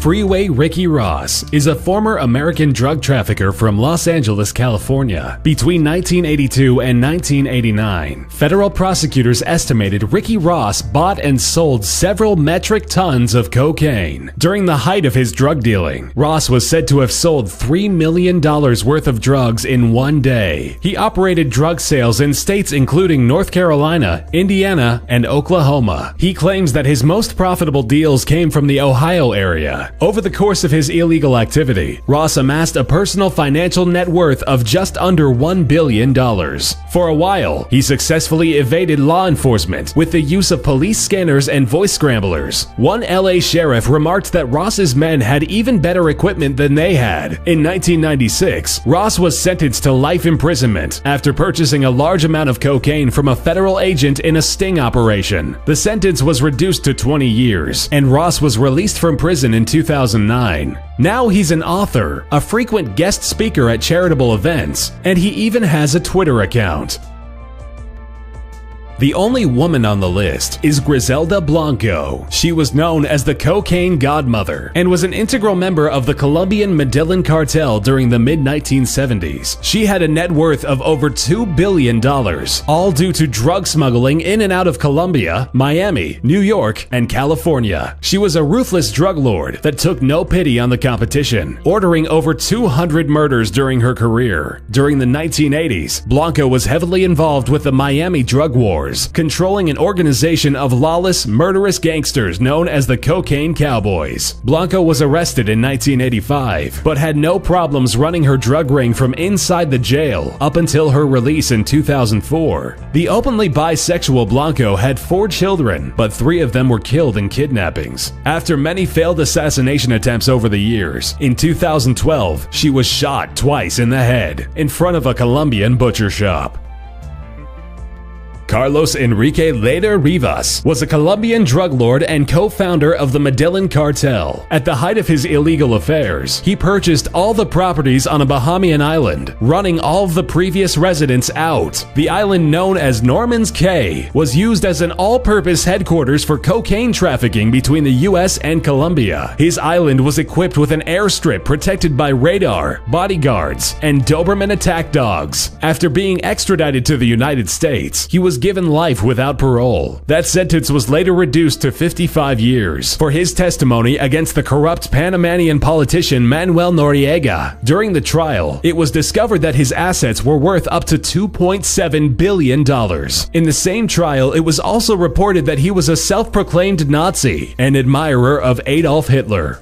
Freeway Ricky Ross is a former American drug trafficker from Los Angeles, California. Between 1982 and 1989, federal prosecutors estimated Ricky Ross bought and sold several metric tons of cocaine. During the height of his drug dealing, Ross was said to have sold $3 million worth of drugs in one day. He operated drug sales in states including North Carolina, Indiana, and Oklahoma. He claims that his most profitable deals came from the Ohio area. Over the course of his illegal activity, Ross amassed a personal financial net worth of just under $1 billion. For a while, he successfully evaded law enforcement with the use of police scanners and voice scramblers. One LA sheriff remarked that Ross's men had even better equipment than they had. In 1996, Ross was sentenced to life imprisonment after purchasing a large amount of cocaine from a federal agent in a sting operation. The sentence was reduced to 20 years, and Ross was released from prison in 2009. Now he's an author, a frequent guest speaker at charitable events, and he even has a Twitter account. The only woman on the list is Griselda Blanco. She was known as the cocaine godmother and was an integral member of the Colombian Medellin cartel during the mid-1970s. She had a net worth of over $2 billion, all due to drug smuggling in and out of Colombia, Miami, New York, and California. She was a ruthless drug lord that took no pity on the competition, ordering over 200 murders during her career. During the 1980s, Blanco was heavily involved with the Miami drug war, controlling an organization of lawless, murderous gangsters known as the Cocaine Cowboys. Blanco was arrested in 1985, but had no problems running her drug ring from inside the jail up until her release in 2004. The openly bisexual Blanco had 4 children, but 3 of them were killed in kidnappings. After many failed assassination attempts over the years, in 2012, she was shot twice in the head in front of a Colombian butcher shop. Carlos Enrique Leda Rivas was a Colombian drug lord and co-founder of the Medellin cartel. At the height of his illegal affairs, he purchased all the properties on a Bahamian island, running all of the previous residents out. The island, known as Norman's Cay, was used as an all-purpose headquarters for cocaine trafficking between the US and Colombia. His island was equipped with an airstrip protected by radar, bodyguards, and Doberman attack dogs. After being extradited to the United States, he was given life without parole. That sentence was later reduced to 55 years for his testimony against the corrupt Panamanian politician Manuel Noriega. During the trial, it was discovered that his assets were worth up to $2.7 billion. In the same trial, it was also reported that he was a self-proclaimed Nazi and admirer of Adolf Hitler.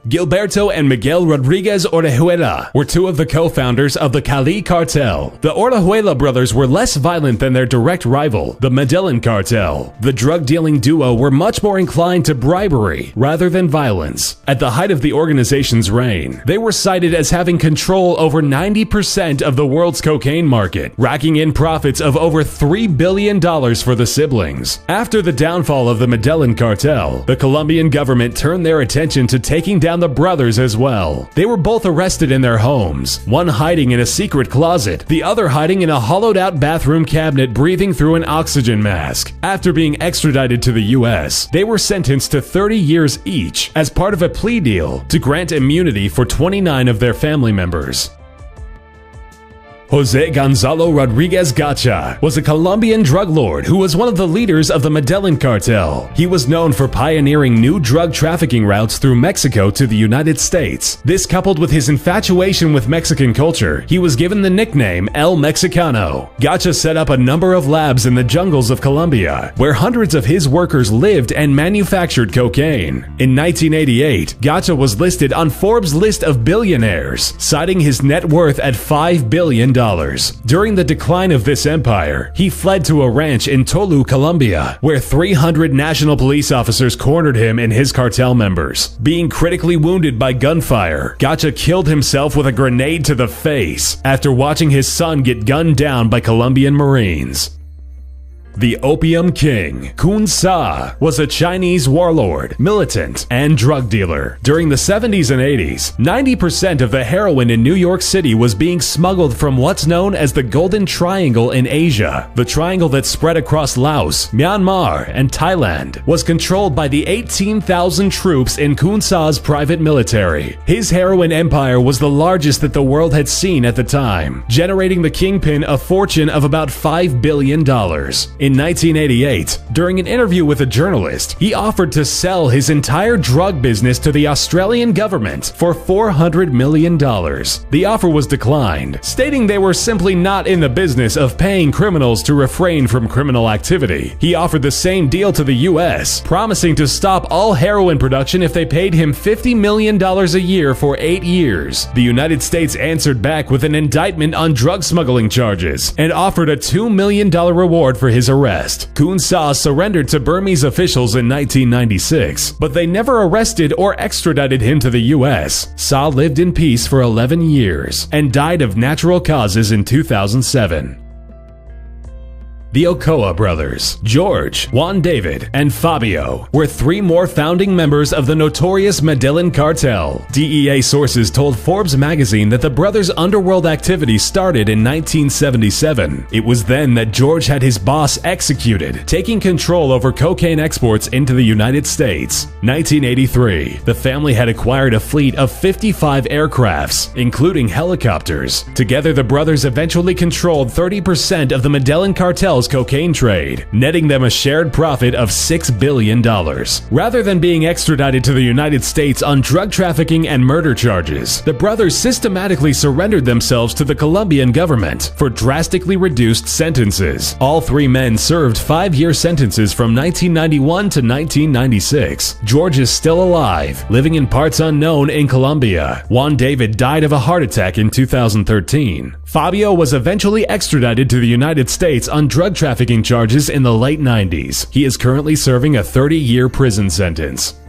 Gilberto and Miguel Rodriguez Orejuela were 2 of the co-founders of the Cali cartel. The Orejuela brothers were less violent than their direct rival, the Medellin cartel. The drug-dealing duo were much more inclined to bribery rather than violence. At the height of the organization's reign, they were cited as having control over 90% of the world's cocaine market, racking in profits of over $3 billion for the siblings. After the downfall of the Medellin cartel, the Colombian government turned their attention to taking down the brothers as well. They were both arrested in their homes, one hiding in a secret closet, the other hiding in a hollowed-out bathroom cabinet breathing through an oxygen mask. After being extradited to the US, they were sentenced to 30 years each as part of a plea deal to grant immunity for 29 of their family members. Jose Gonzalo Rodriguez Gacha was a Colombian drug lord who was one of the leaders of the Medellin cartel. He was known for pioneering new drug trafficking routes through Mexico to the United States. This, coupled with his infatuation with Mexican culture, he was given the nickname El Mexicano. Gacha set up a number of labs in the jungles of Colombia, where hundreds of his workers lived and manufactured cocaine. In 1988, Gacha was listed on Forbes' list of billionaires, citing his net worth at $5 billion. During the decline of this empire, he fled to a ranch in Tolu, Colombia, where 300 national police officers cornered him and his cartel members. Being critically wounded by gunfire, Gacha killed himself with a grenade to the face after watching his son get gunned down by Colombian Marines. The Opium King, Kun Sa, was a Chinese warlord, militant, and drug dealer. During the 70s and 80s, 90% of the heroin in New York City was being smuggled from what's known as the Golden Triangle in Asia. The triangle that spread across Laos, Myanmar, and Thailand was controlled by the 18,000 troops in Kun Sa's private military. His heroin empire was the largest that the world had seen at the time, generating the kingpin a fortune of about $5 billion. In 1988, during an interview with a journalist, he offered to sell his entire drug business to the Australian government for $400 million. The offer was declined, stating they were simply not in the business of paying criminals to refrain from criminal activity. He offered the same deal to the US, promising to stop all heroin production if they paid him $50 million a year for 8 years. The United States answered back with an indictment on drug smuggling charges and offered a $2 million reward for his arrest. Kun Sa surrendered to Burmese officials in 1996, but they never arrested or extradited him to the US. Sa lived in peace for 11 years and died of natural causes in 2007. The Ochoa brothers, George, Juan David, and Fabio, were 3 more founding members of the notorious Medellin cartel. DEA sources told Forbes magazine that the brothers' underworld activity started in 1977. It was then that George had his boss executed, taking control over cocaine exports into the United States. 1983, the family had acquired a fleet of 55 aircrafts, including helicopters. Together, the brothers eventually controlled 30% of the Medellin cartel's cocaine trade, netting them a shared profit of $6 billion. Rather than being extradited to the United States on drug trafficking and murder charges, the brothers systematically surrendered themselves to the Colombian government for drastically reduced sentences. All 3 men served 5-year sentences from 1991 to 1996. George is still alive, living in parts unknown in Colombia. Juan David died of a heart attack in 2013. Fabio was eventually extradited to the United States on drug trafficking charges in the late 90s. He is currently serving a 30-year prison sentence.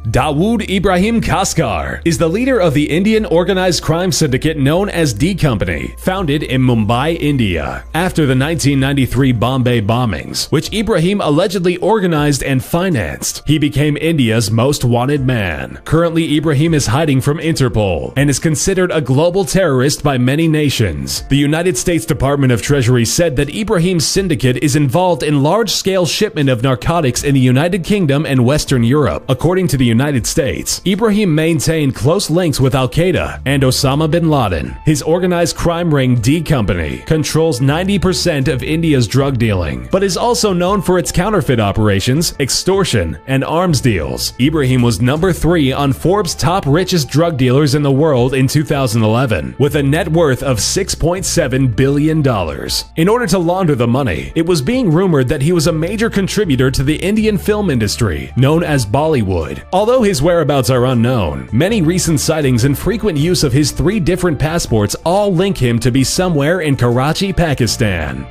Dawood Ibrahim Kaskar is the leader of the Indian organized crime syndicate known as D Company, founded in Mumbai, India, after the 1993 Bombay bombings, which Ibrahim allegedly organized and financed. He became India's most wanted man. Currently, Ibrahim is hiding from Interpol and is considered a global terrorist by many nations. The United States Department of Treasury said that Ibrahim's syndicate is involved in large-scale shipment of narcotics in the United Kingdom and Western Europe. According to the United States, Ibrahim maintained close links with Al-Qaeda and Osama bin Laden. His organized crime ring D Company controls 90% of India's drug dealing, but is also known for its counterfeit operations, extortion, and arms deals. Ibrahim was number 3 on Forbes' top richest drug dealers in the world in 2011, with a net worth of $6.7 billion. In order to launder the money, it was being rumored that he was a major contributor to the Indian film industry, known as Bollywood. Although his whereabouts are unknown, many recent sightings and frequent use of his 3 different passports all link him to be somewhere in Karachi, Pakistan.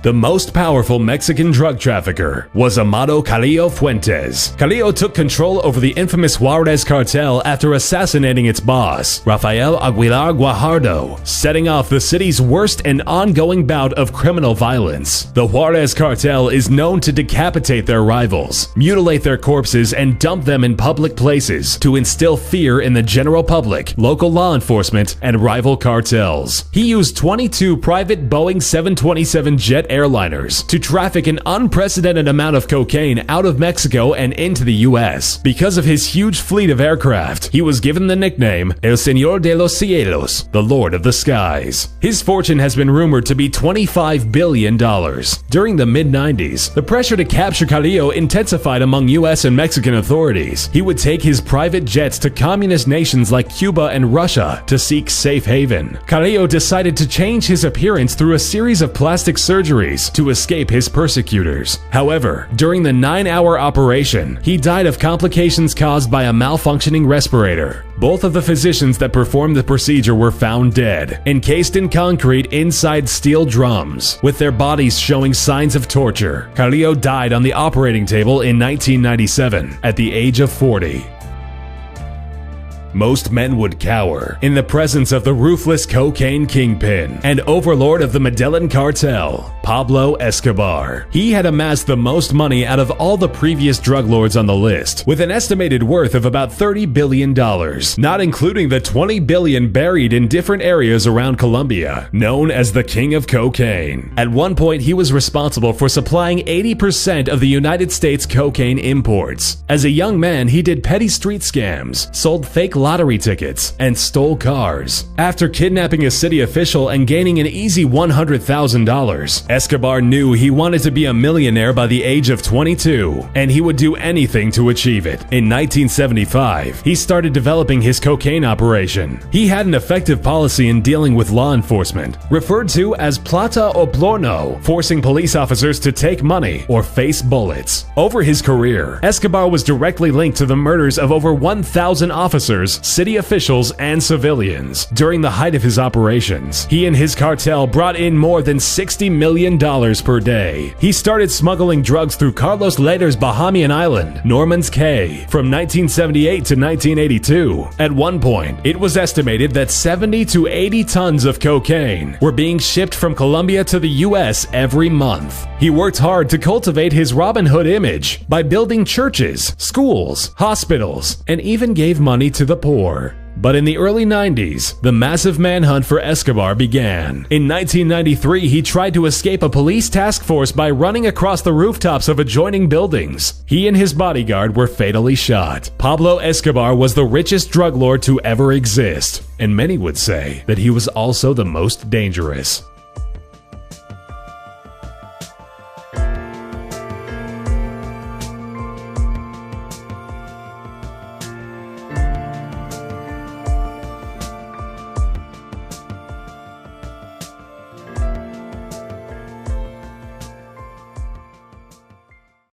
The most powerful Mexican drug trafficker was Amado Carrillo Fuentes. Carrillo took control over the infamous Juarez cartel after assassinating its boss, Rafael Aguilar Guajardo, setting off the city's worst and ongoing bout of criminal violence. The Juarez cartel is known to decapitate their rivals, mutilate their corpses, and dump them in public places to instill fear in the general public, local law enforcement, and rival cartels. He used 22 private Boeing 727 jet airliners to traffic an unprecedented amount of cocaine out of Mexico and into the US. Because of his huge fleet of aircraft, he was given the nickname El Señor de los Cielos, the Lord of the Skies. His fortune has been rumored to be $25 billion. During the mid-90s, the pressure to capture Carrillo intensified among US and Mexican authorities. He would take his private jets to communist nations like Cuba and Russia to seek safe haven. Carrillo decided to change his appearance through a series of plastic surgeries to escape his persecutors. However, during the 9-hour operation, he died of complications caused by a malfunctioning respirator. Both of the physicians that performed the procedure were found dead, encased in concrete inside steel drums, with their bodies showing signs of torture. Carrillo died on the operating table in 1997 at the age of 40. Most men would cower in the presence of the ruthless cocaine kingpin and overlord of the Medellin cartel, Pablo Escobar. He had amassed the most money out of all the previous drug lords on the list, with an estimated worth of about $30 billion, not including the $20 billion buried in different areas around Colombia, known as the King of Cocaine. At one point, he was responsible for supplying 80% of the United States cocaine imports. As a young man, he did petty street scams, sold fake lottery tickets, and stole cars. After kidnapping a city official and gaining an easy $100,000, Escobar knew he wanted to be a millionaire by the age of 22, and he would do anything to achieve it. In 1975, he started developing his cocaine operation. He had an effective policy in dealing with law enforcement, referred to as plata o plomo, forcing police officers to take money or face bullets. Over his career, Escobar was directly linked to the murders of over 1,000 officers, city officials, and civilians. During the height of his operations, he and his cartel brought in more than $60 million per day. He started smuggling drugs through Carlos Leder's Bahamian island, Norman's Cay, from 1978 to 1982. At one point, it was estimated that 70 to 80 tons of cocaine were being shipped from Colombia to the US every month. He worked hard to cultivate his Robin Hood image by building churches, schools, hospitals, and even gave money to the poor. But in the early 90s, the massive manhunt for Escobar began. In 1993, he tried to escape a police task force by running across the rooftops of adjoining buildings. He and his bodyguard were fatally shot. Pablo Escobar was the richest drug lord to ever exist, and many would say that he was also the most dangerous.